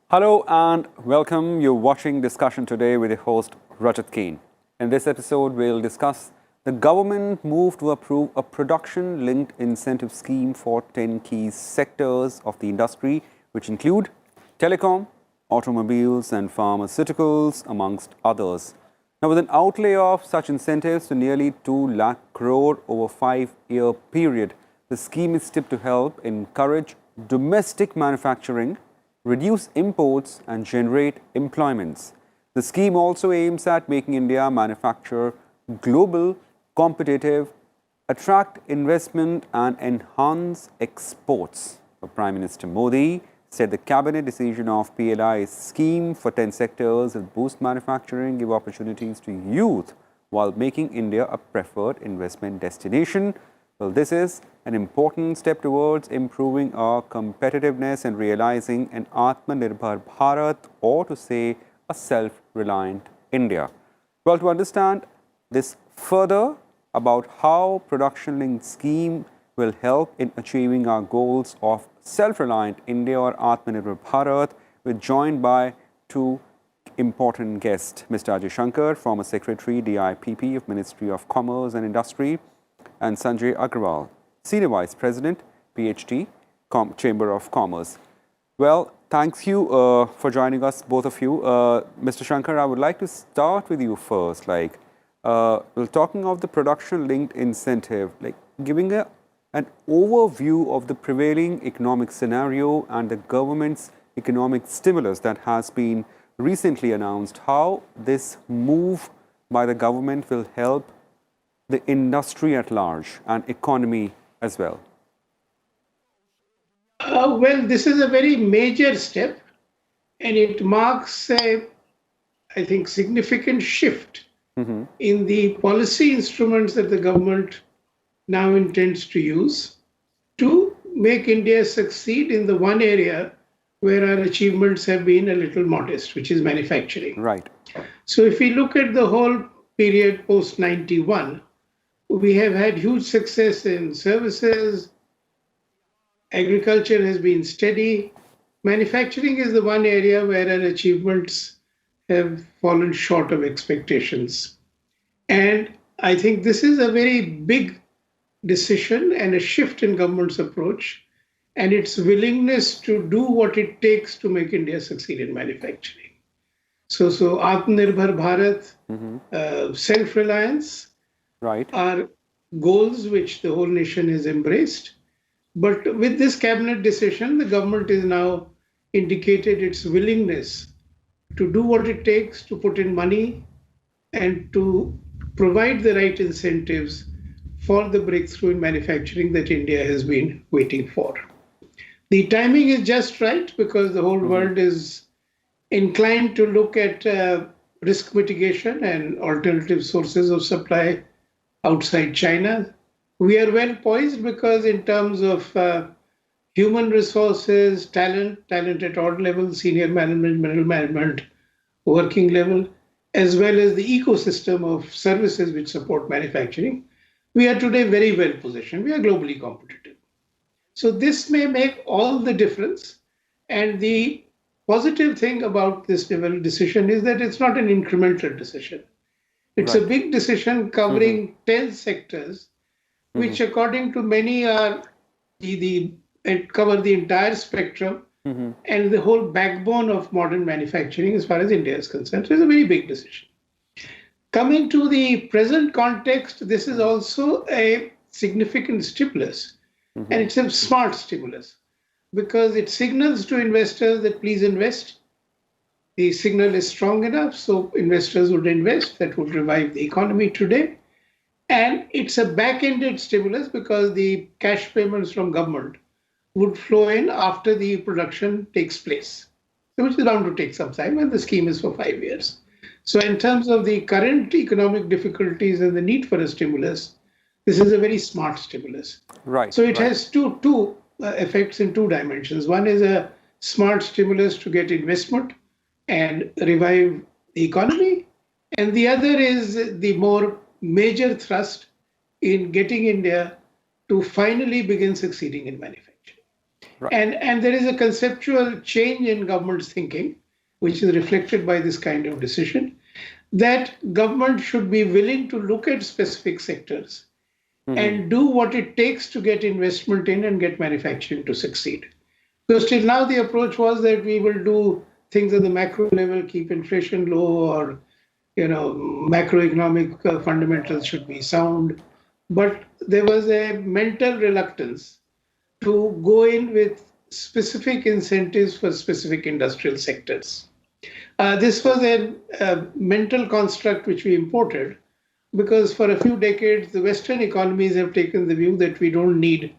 Hello and welcome. You're watching Discussion Today with your host Rajat Keen. In this episode, we'll discuss the government move to approve a production-linked incentive scheme for 10 key sectors of the industry, which include telecom, automobiles and pharmaceuticals, amongst others. Now, with an outlay of such incentives to nearly 2 lakh crore over a 5-year period, the scheme is tipped to help encourage domestic manufacturing, reduce imports and generate employments. The scheme also aims at making India manufacture global, competitive, attract investment and enhance exports. Prime Minister Modi said the cabinet decision of PLI scheme for 10 sectors will boost manufacturing, give opportunities to youth while making India a preferred investment destination. Well, this is an important step towards improving our competitiveness and realizing an Atmanirbhar Bharat, or to say a self-reliant India. Well, to understand this further about how production-linked scheme will help in achieving our goals of self-reliant India or Atmanirbhar Bharat, we're joined by two important guests, Mr. Ajay Shankar, former Secretary, DIPP of Ministry of Commerce and Industry, and Sanjay Agrawal, Senior Vice President, PhD, Chamber of Commerce. Well, thanks you for joining us, both of you. Mr. Shankar, I would like to start with you first. We're talking of the production-linked incentive, giving an overview of the prevailing economic scenario and the government's economic stimulus that has been recently announced. How this move by the government will help the industry at large and economy as well? Well, this is a very major step, and it marks a, I think, significant shift in the policy instruments that the government now intends to use to make India succeed in the one area where our achievements have been a little modest, which is manufacturing. Right. So if we look at the whole period post-91, we have had huge success in services. Agriculture has been steady. Manufacturing is the one area where our achievements have fallen short of expectations. And I think this is a very big decision and a shift in government's approach and its willingness to do what it takes to make India succeed in manufacturing. So Atmanirbhar Bharat, self-reliance, right, are goals which the whole nation has embraced. But with this cabinet decision, the government is now indicated its willingness to do what it takes to put in money and to provide the right incentives for the breakthrough in manufacturing that India has been waiting for. The timing is just right because the whole world is inclined to look at risk mitigation and alternative sources of supply outside China. We are well poised because in terms of human resources, talent at all levels, senior management, middle management, working level, as well as the ecosystem of services which support manufacturing, we are today very well positioned. We are globally competitive. So this may make all the difference. And the positive thing about this decision is that it's not an incremental decision. It's a big decision covering 10 sectors, which according to many are cover the entire spectrum and the whole backbone of modern manufacturing as far as India is concerned. So it's a very big decision. Coming to the present context, this is also a significant stimulus, and it's a smart stimulus because it signals to investors that please invest. The signal is strong enough, so investors would invest. That would revive the economy today. And it's a back-ended stimulus because the cash payments from government would flow in after the production takes place, which is bound to take some time, and the scheme is for 5 years. So in terms of the current economic difficulties and the need for a stimulus, this is a very smart stimulus. Right. So it has two effects in two dimensions. One is a smart stimulus to get investment and revive the economy. And the other is the more major thrust in getting India to finally begin succeeding in manufacturing. Right. And there is a conceptual change in government's thinking, which is reflected by this kind of decision, that government should be willing to look at specific sectors and do what it takes to get investment in and get manufacturing to succeed. Because till now the approach was that we will do things at the macro level, keep inflation low, or macroeconomic fundamentals should be sound. But there was a mental reluctance to go in with specific incentives for specific industrial sectors. This was a mental construct which we imported because for a few decades, the Western economies have taken the view that we don't need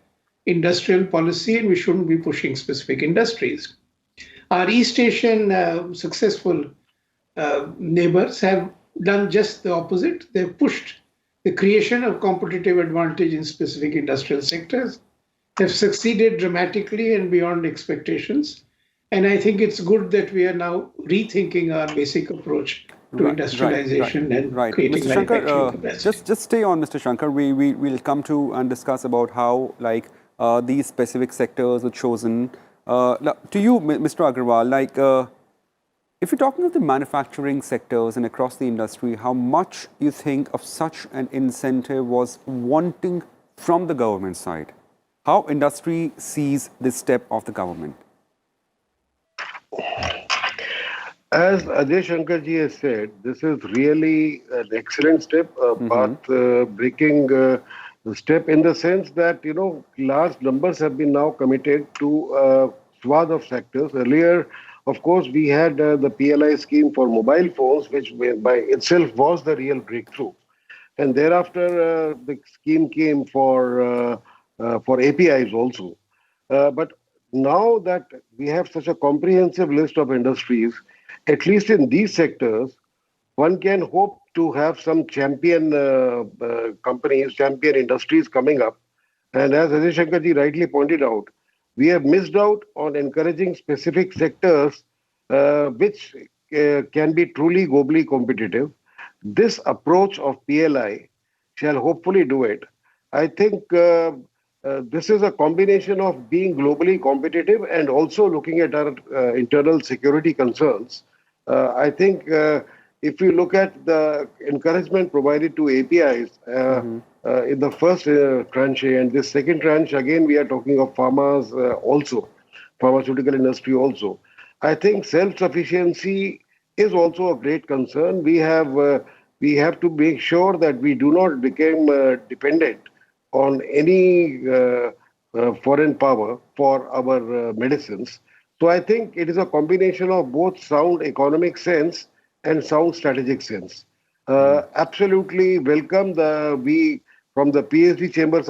industrial policy and we shouldn't be pushing specific industries. Our East Asian successful neighbors have done just the opposite. They've pushed the creation of competitive advantage in specific industrial sectors, have succeeded dramatically and beyond expectations. And I think it's good that we are now rethinking our basic approach to industrialization and creating Mr. Shankar, manufacturing capacity. just stay on, Mr. Shankar. We'll come to and discuss about how these specific sectors were chosen. To you, Mr. Agarwal, if you're talking of the manufacturing sectors and across the industry, how much you think of such an incentive was wanting from the government side? How industry sees this step of the government? As Ajay Shankar ji has said, this is really an excellent step, a path-breaking step in the sense that, large numbers have been now committed to a swath of sectors. Earlier, of course, we had the PLI scheme for mobile phones, which by itself was the real breakthrough. And thereafter, the scheme came for APIs also. But now that we have such a comprehensive list of industries, at least in these sectors, one can hope to have some champion companies, champion industries coming up. And as Ajay Shankar ji rightly pointed out, we have missed out on encouraging specific sectors which can be truly globally competitive. This approach of PLI shall hopefully do it. I think this is a combination of being globally competitive and also looking at our internal security concerns. I think if you look at the encouragement provided to APIs in the first tranche and this second tranche, again, we are talking of pharmas also, pharmaceutical industry also. I think self-sufficiency is also a great concern. We have to make sure that we do not become dependent on any foreign power for our medicines. So I think it is a combination of both sound economic sense and sound strategic sense. Absolutely welcome from the PhD Chambers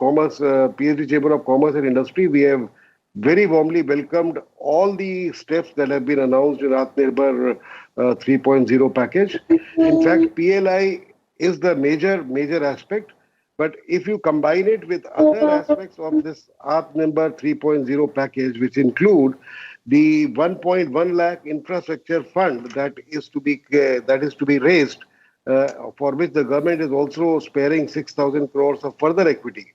Commerce, PhD Chamber of Commerce and Industry. We have very warmly welcomed all the steps that have been announced in Atmanirbhar 3.0 package. In fact, PLI is the major aspect. But if you combine it with other aspects of this Atmanirbhar 3.0 package, which include the 1.1 lakh infrastructure fund that is to be raised, for which the government is also sparing 6,000 crores of further equity.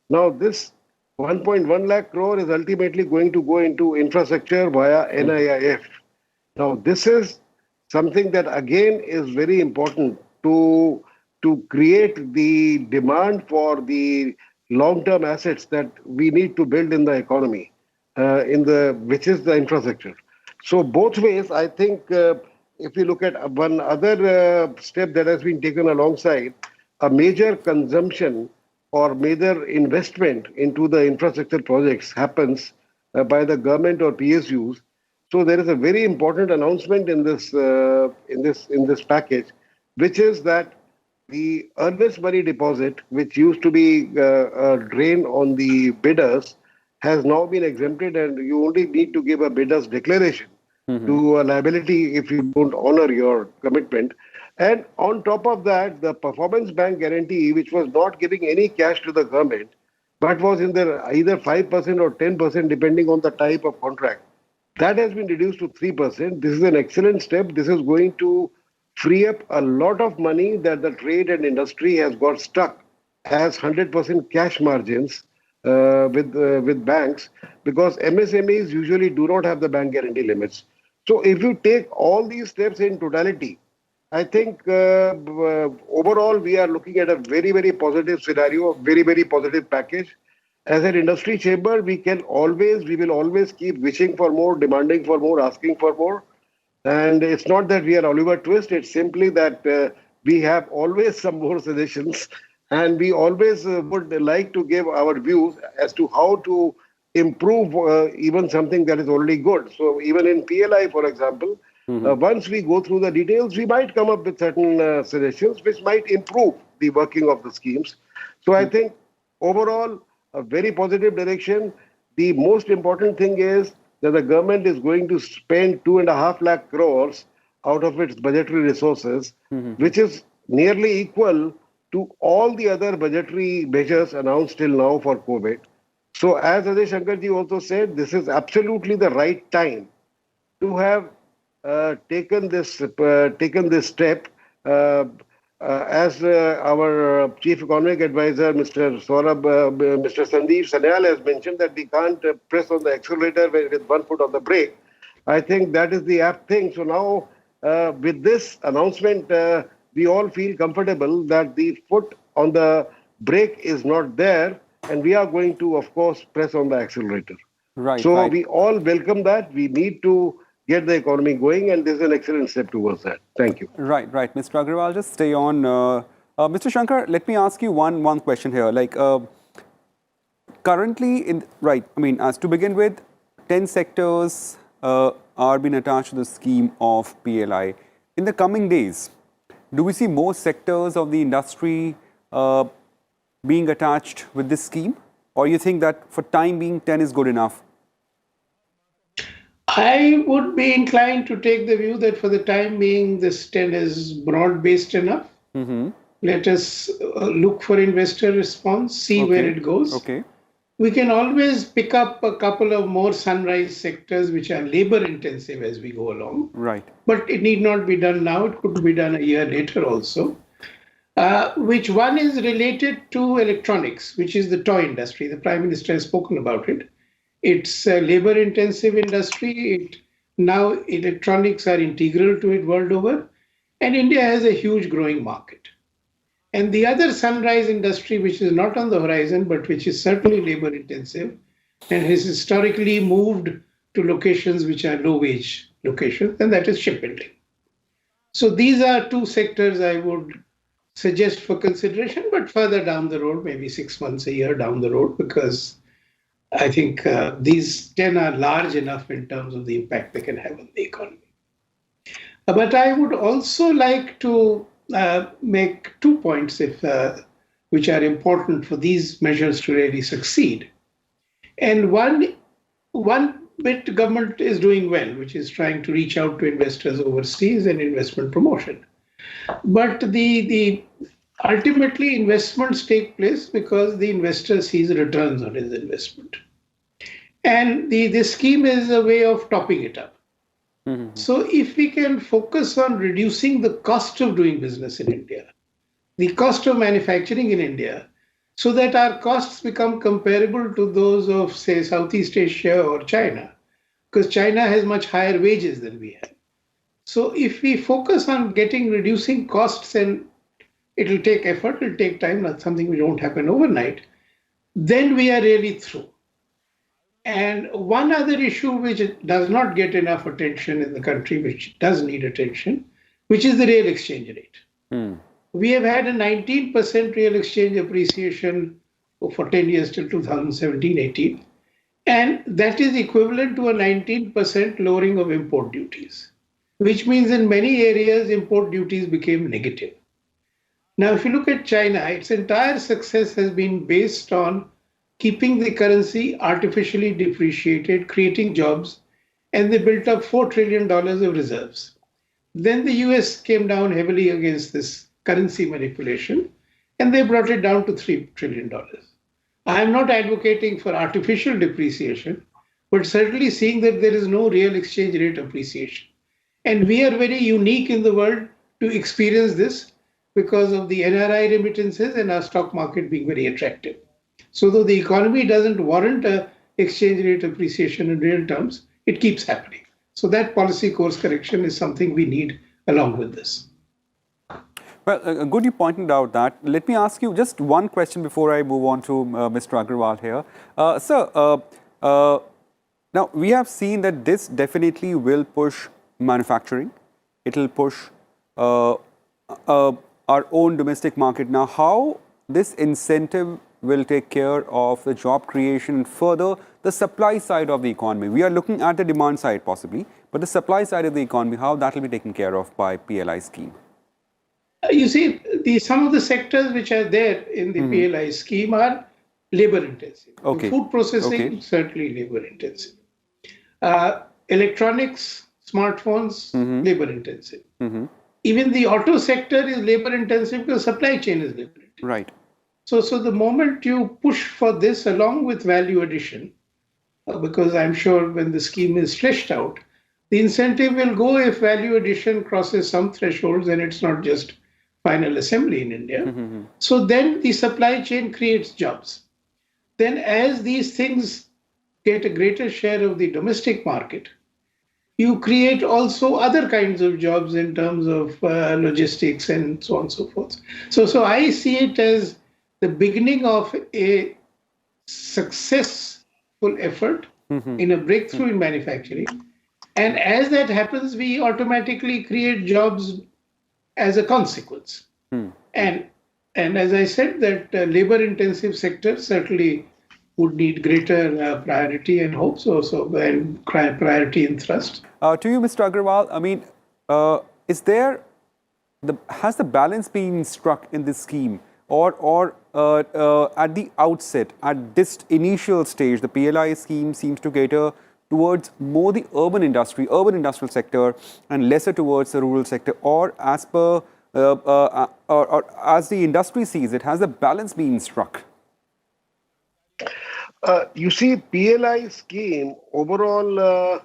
Now, this 1.1 lakh crore is ultimately going to go into infrastructure via NIIF. Now, this is something that again is very important to create the demand for the long-term assets that we need to build in the economy, which is the infrastructure. So both ways, I think if you look at one other step that has been taken alongside, a major consumption or major investment into the infrastructure projects happens by the government or PSUs. So there is a very important announcement in this package, which is that the earnest money deposit, which used to be a drain on the bidders, has now been exempted, and you only need to give a bidder's declaration to a liability if you don't honor your commitment. And on top of that, the performance bank guarantee, which was not giving any cash to the government, but was in there either 5% or 10%, depending on the type of contract, that has been reduced to 3%. This is an excellent step. This is going to free up a lot of money that the trade and industry has got stuck as 100% cash margins with banks, because MSMEs usually do not have the bank guarantee limits. So if you take all these steps in totality, I think overall we are looking at a very, very positive scenario, a very, very positive package. As an industry chamber, we will always keep wishing for more, demanding for more, asking for more. And it's not that we are Oliver Twist, it's simply that we have always some more suggestions, and we always would like to give our views as to how to improve even something that is already good. So even in PLI, for example, once we go through the details, we might come up with certain suggestions which might improve the working of the schemes. So I think overall, a very positive direction. The most important thing is that the government is going to spend 2.5 lakh crores out of its budgetary resources, which is nearly equal to all the other budgetary measures announced till now for COVID. So as Ajay Shankarji also said, this is absolutely the right time to have taken this step. As our chief economic advisor, Mr. Mr. Sandeep Sanyal has mentioned that we can't press on the accelerator with one foot on the brake. I think that is the apt thing. So now, with this announcement, we all feel comfortable that the foot on the brake is not there, and we are going to, of course, press on the accelerator. Right. So right. we all welcome that. We need to get the economy going, and this is an excellent step towards that. Thank you. Right, right. Mr. Agrawal, just stay on. Mr. Shankar, let me ask you one question here. Like, currently, as to begin with, 10 sectors are being attached to the scheme of PLI. In the coming days, do we see more sectors of the industry being attached with this scheme? Or you think that for time being, 10 is good enough? I would be inclined to take the view that for the time being, this 10 is broad-based enough. Let us look for investor response, see where it goes. Okay. We can always pick up a couple of more sunrise sectors which are labor-intensive as we go along. Right. But it need not be done now. It could be done a year later also. Which one is related to electronics, which is the toy industry. The Prime Minister has spoken about it. It's a labor-intensive industry. Now electronics are integral to it world over. And India has a huge growing market. And the other sunrise industry, which is not on the horizon, but which is certainly labor-intensive and has historically moved to locations which are low-wage locations, and that is shipbuilding. So these are two sectors I would suggest for consideration, but further down the road, maybe 6 months, a year down the road, because I think these 10 are large enough in terms of the impact they can have on the economy. But I would also like to make 2 points which are important for these measures to really succeed. And one bit government is doing well, which is trying to reach out to investors overseas and investment promotion. But the ultimately investments take place because the investor sees returns on his investment. And this scheme is a way of topping it up. So if we can focus on reducing the cost of doing business in India, the cost of manufacturing in India, so that our costs become comparable to those of, say, Southeast Asia or China, because China has much higher wages than we have. So if we focus on reducing costs, and it'll take effort, it'll take time, not something which won't happen overnight, then we are really through. And one other issue which does not get enough attention in the country, which does need attention, which is the real exchange rate. We have had a 19% real exchange appreciation for 10 years till 2017-18. And that is equivalent to a 19% lowering of import duties, which means in many areas, import duties became negative. Now, if you look at China, its entire success has been based on keeping the currency artificially depreciated, creating jobs, and they built up $4 trillion of reserves. Then the US came down heavily against this currency manipulation, and they brought it down to $3 trillion. I am not advocating for artificial depreciation, but certainly seeing that there is no real exchange rate appreciation. And we are very unique in the world to experience this, because of the NRI remittances and our stock market being very attractive. So though the economy doesn't warrant a exchange rate appreciation in real terms, it keeps happening. So that policy course correction is something we need along with this. Well, good you pointed out that. Let me ask you just one question before I move on to Mr. Agarwal here. Sir, now we have seen that this definitely will push manufacturing. It will push our own domestic market. Now, how this incentive will take care of the job creation and further the supply side of the economy? We are looking at the demand side possibly, but the supply side of the economy, how that will be taken care of by PLI scheme? You see, some of the sectors which are there in the PLI scheme are labor intensive. Okay. Food processing, certainly labor intensive. Electronics, smartphones, labor intensive. Even the auto sector is labor intensive because supply chain is labor intensive. Right. So the moment you push for this along with value addition, because I'm sure when the scheme is fleshed out, the incentive will go if value addition crosses some thresholds and it's not just final assembly in India. So then the supply chain creates jobs. Then as these things get a greater share of the domestic market, you create also other kinds of jobs in terms of logistics and so on and so forth. So I see it as the beginning of a successful effort in a breakthrough in manufacturing. And as that happens, we automatically create jobs as a consequence. And as I said, that labor-intensive sector certainly would need greater priority and hopes also, and priority and thrust. To you, Mr. Agarwal, I mean, has the balance been struck in this scheme, or at the outset, at this initial stage, the PLI scheme seems to cater towards more the urban industrial sector, and lesser towards the rural sector, or as per or as the industry sees it, has the balance been struck? You see, PLI scheme overall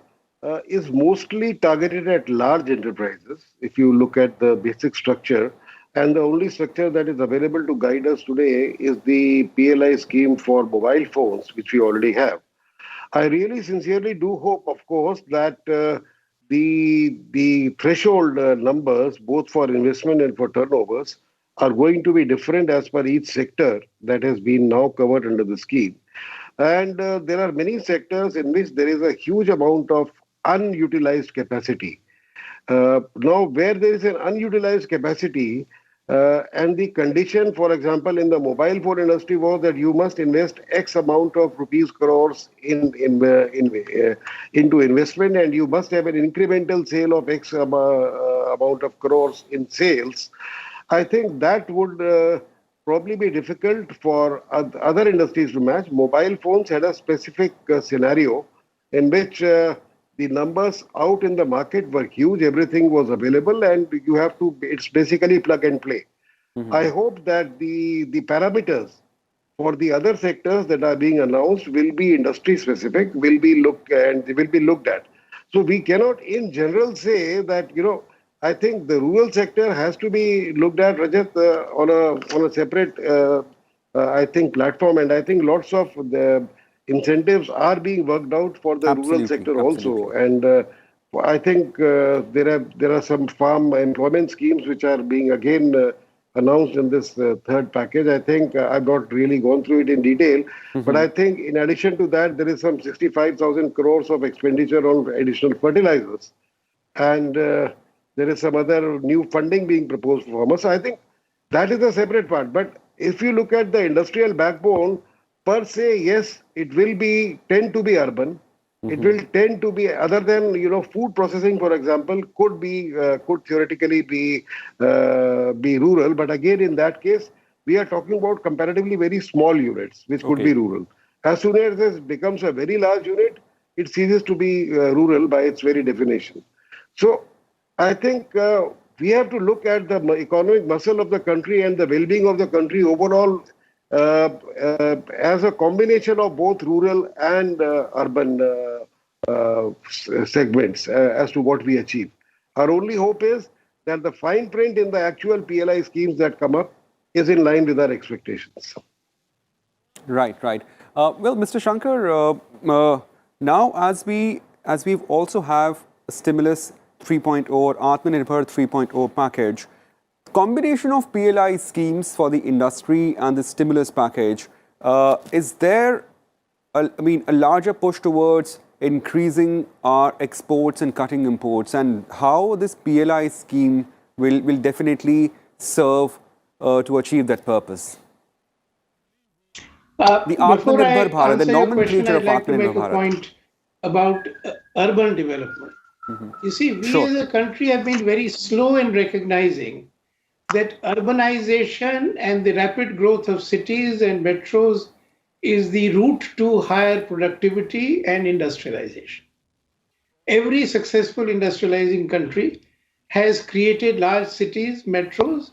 is mostly targeted at large enterprises. If you look at the basic structure, and the only structure that is available to guide us today is the PLI scheme for mobile phones, which we already have. I really sincerely do hope, of course, that the threshold numbers, both for investment and for turnovers, are going to be different as per each sector that has been now covered under the scheme. And there are many sectors in which there is a huge amount of unutilized capacity. Now, where there is an unutilized capacity, and the condition, for example, in the mobile phone industry was that you must invest X amount of rupees crores into investment, and you must have an incremental sale of X amount of crores in sales. I think that would probably be difficult for other industries to match. Mobile phones had a specific scenario in which the numbers out in the market were huge. Everything was available, and you have to, it's basically plug and play. I hope that the parameters for the other sectors that are being announced will be industry specific, will be looked at. So we cannot in general say that, I think the rural sector has to be looked at, Rajat, on a separate, I think, platform. And I think lots of the incentives are being worked out for the rural sector also. And I think there are some farm employment schemes which are being again announced in this third package. I think I've not really gone through it in detail. But I think in addition to that, there is some 65,000 crores of expenditure on additional fertilizers. And there is some other new funding being proposed for farmers. So I think that is a separate part. But if you look at the industrial backbone, per se, yes, it will tend to be urban. It will tend to be, other than, food processing, for example, could theoretically be rural. But again, in that case, we are talking about comparatively very small units, which could be rural. As soon as it becomes a very large unit, it ceases to be rural by its very definition. So I think we have to look at the economic muscle of the country and the well-being of the country overall as a combination of both rural and urban segments as to what we achieve. Our only hope is that the fine print in the actual PLI schemes that come up is in line with our expectations. Right, right. Well, Mr. Shankar, now as we've also have stimulus 3.0 or Atmanirbhar 3.0 package, combination of PLI schemes for the industry and the stimulus package, is there, a larger push towards increasing our exports and cutting imports, and how this PLI scheme will definitely serve to achieve that purpose? The Before I Atmanirbhar Bharat, the answer your question, nomenclature I'd of like to Atmanirbhar make a Bharat. point about urban development. You see, we Sure. as a country have been very slow in recognizing that urbanization and the rapid growth of cities and metros is the route to higher productivity and industrialization. Every successful industrializing country has created large cities, metros,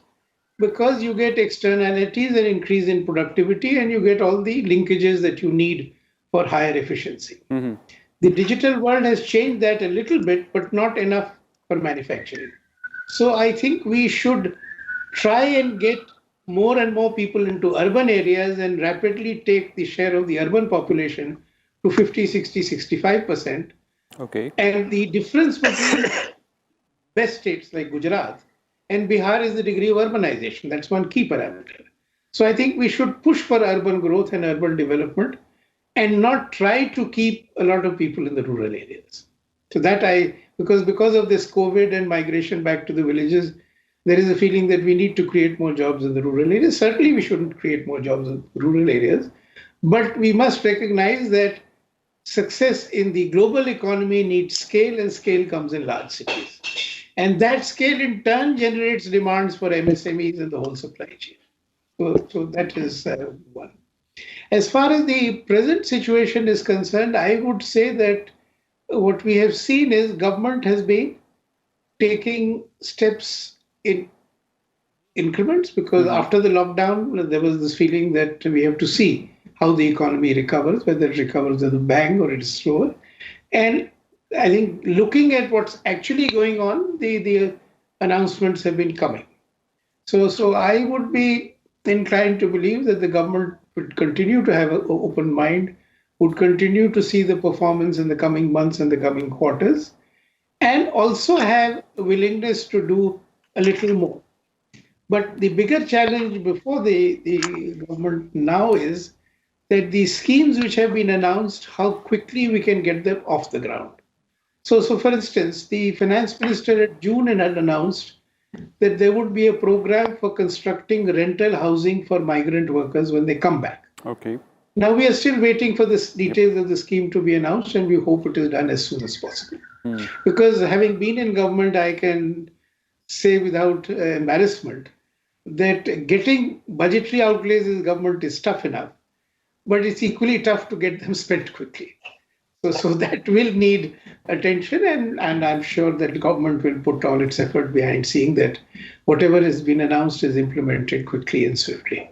because you get externalities and increase in productivity and you get all the linkages that you need for higher efficiency. The digital world has changed that a little bit, but not enough for manufacturing. So I think we should try and get more and more people into urban areas and rapidly take the share of the urban population to 50, 60, 65%. Okay. And the difference between best states like Gujarat and Bihar is the degree of urbanization. That's one key parameter. So I think we should push for urban growth and urban development and not try to keep a lot of people in the rural areas. So that because of this COVID and migration back to the villages, there is a feeling that we need to create more jobs in the rural areas. Certainly, we shouldn't create more jobs in rural areas, but we must recognize that success in the global economy needs scale, and scale comes in large cities. And that scale in turn generates demands for MSMEs and the whole supply chain. So that is one. As far as the present situation is concerned, I would say that what we have seen is government has been taking steps in increments because after the lockdown, there was this feeling that we have to see how the economy recovers, whether it recovers with a bang or it's slower. And I think looking at what's actually going on, the announcements have been coming. So I would be inclined to believe that the government would continue to have an open mind, would continue to see the performance in the coming months and the coming quarters, and also have a willingness to do a little more. But the bigger challenge before the government now is that the schemes which have been announced, how quickly we can get them off the ground. So for instance, the finance minister at June had announced that there would be a program for constructing rental housing for migrant workers when they come back. Okay. Now we are still waiting for the details of the scheme to be announced, and we hope it is done as soon as possible. Because having been in government, I can say without embarrassment that getting budgetary outlays in government is tough enough, but it's equally tough to get them spent quickly. So that will need attention, and I'm sure that the government will put all its effort behind seeing that whatever has been announced is implemented quickly and swiftly.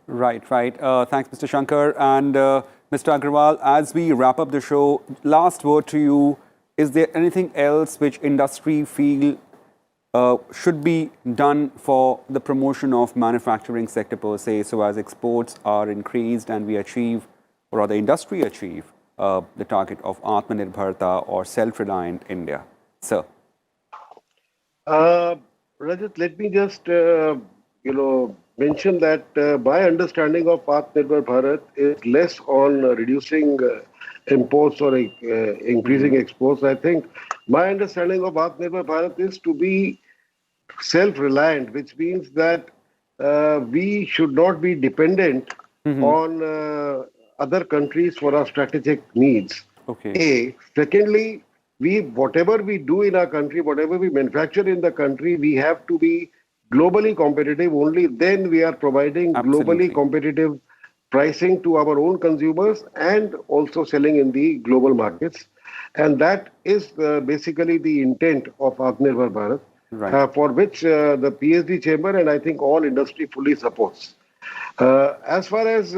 Right, right. Thanks, Mr. Shankar. And Mr. Agarwal, as we wrap up the show, last word to you. Is there anything else which industry feel should be done for the promotion of manufacturing sector per se, so as exports are increased and we achieve, or rather industry achieve, the target of Atmanirbharta or self-reliant India? Sir. Rajat, let me just, mention that my understanding of Atmanirbhar Bharat is less on reducing imports or increasing exports. I think my understanding of Atmanirbhar Bharat is to be self-reliant, which means that we should not be dependent on other countries for our strategic needs. Okay. Secondly, whatever we do in our country, whatever we manufacture in the country, we have to be globally competitive. Only then we are providing Absolutely. globally competitive pricing to our own consumers and also selling in the global markets. And that is basically the intent of Atmanirbhar Bharat, Right. for which the PSD chamber and I think all industry fully supports. As far as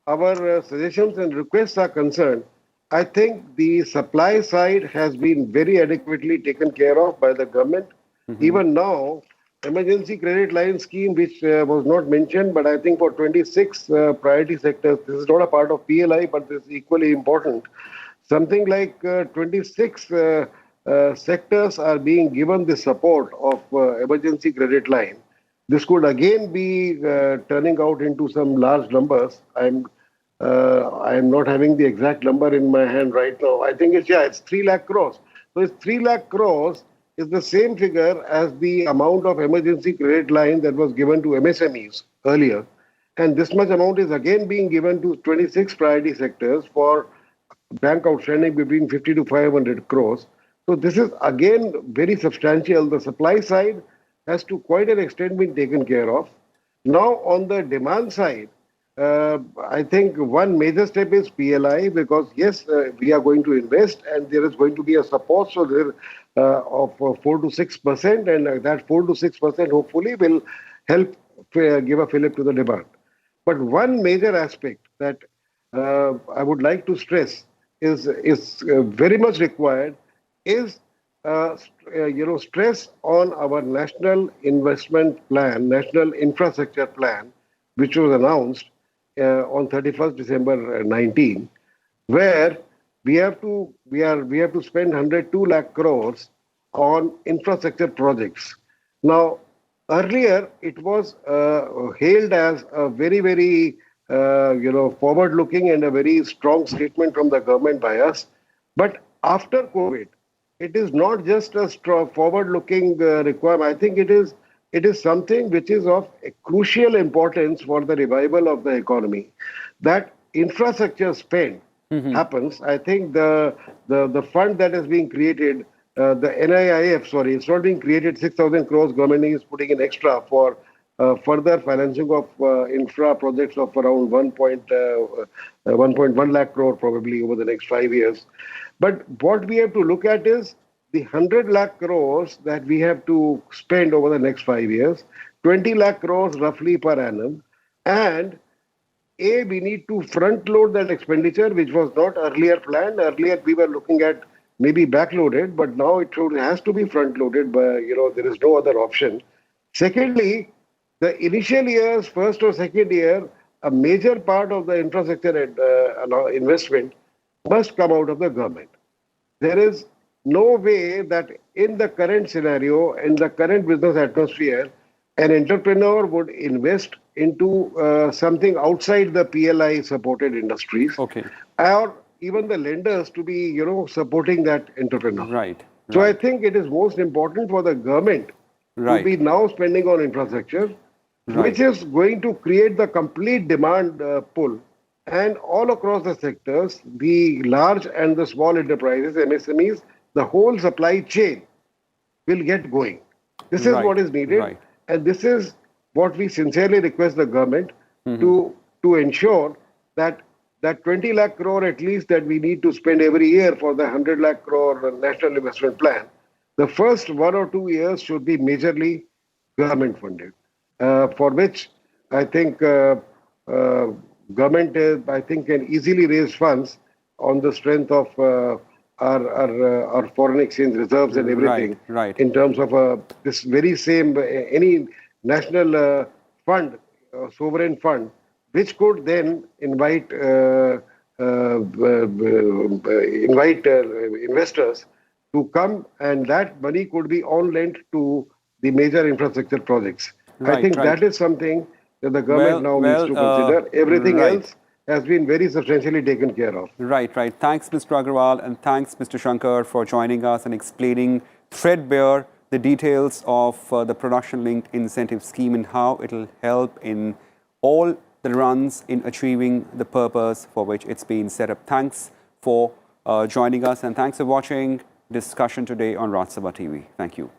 our suggestions and requests are concerned, I think the supply side has been very adequately taken care of by the government. Even now, emergency credit line scheme, which was not mentioned, but I think for 26 priority sectors, this is not a part of PLI, but this is equally important. Something like 26 sectors are being given the support of emergency credit line. This could again be turning out into some large numbers. I'm not having the exact number in my hand right now. I think it's 3 lakh crores. So it's 3 lakh crores is the same figure as the amount of emergency credit line that was given to MSMEs earlier. And this much amount is again being given to 26 priority sectors for bank outstanding between 50 to 500 crores. So this is again very substantial. The supply side has to quite an extent been taken care of. Now on the demand side, I think one major step is PLI, because yes, we are going to invest and there is going to be a support. So there of 4 to 6%, and that 4 to 6% hopefully will help give a fillip to the demand. But one major aspect that I would like to stress is very much required is stress on our national investment plan, national infrastructure plan, which was announced on 31st December 19, where we have to spend 102 lakh crores on infrastructure projects. Now, earlier it was hailed as a very forward-looking and a very strong statement from the government by us. But after COVID, it is not just a forward-looking requirement. I think it is something which is of crucial importance for the revival of the economy. That infrastructure spend happens. I think the fund that is being created, the NIIF, it's not being created. 6,000 crores government is putting in extra for further financing of infra projects of around 1.1 lakh crore probably over the next 5 years. But what we have to look at is the 100 lakh crores that we have to spend over the next 5 years, 20 lakh crores roughly per annum. And we need to front load that expenditure, which was not earlier planned. Earlier we were looking at maybe backloaded, but now it has to be front loaded. But there is no other option. Secondly, the initial years, first or second year, a major part of the infrastructure investment must come out of the government. There is no way that in the current scenario, in the current business atmosphere, an entrepreneur would invest into something outside the PLI supported industries, or even the lenders to be, supporting that entrepreneur. Right. So I think it is most important for the government to be now spending on infrastructure, which is going to create the complete demand pull. And all across the sectors, the large and the small enterprises, MSMEs, the whole supply chain will get going. This is what is needed. And this is what we sincerely request the government to ensure that 20 lakh crore at least that we need to spend every year for the 100 lakh crore national investment plan, the first 1 or 2 years should be majorly government funded, for which I think government can easily raise funds on the strength of our foreign exchange reserves and everything, in terms of this very same any national fund, sovereign fund, which could then invite investors to come, and that money could be all lent to the major infrastructure projects. I think that is something that the government now needs to consider. Everything else has been very substantially taken care of. Right. Thanks, Mr. Agarwal, and thanks, Mr. Shankar, for joining us and explaining threadbare the details of the production-linked incentive scheme and how it will help in all the runs in achieving the purpose for which it's been set up. Thanks for joining us, and thanks for watching discussion today on Rajya Sabha TV. Thank you.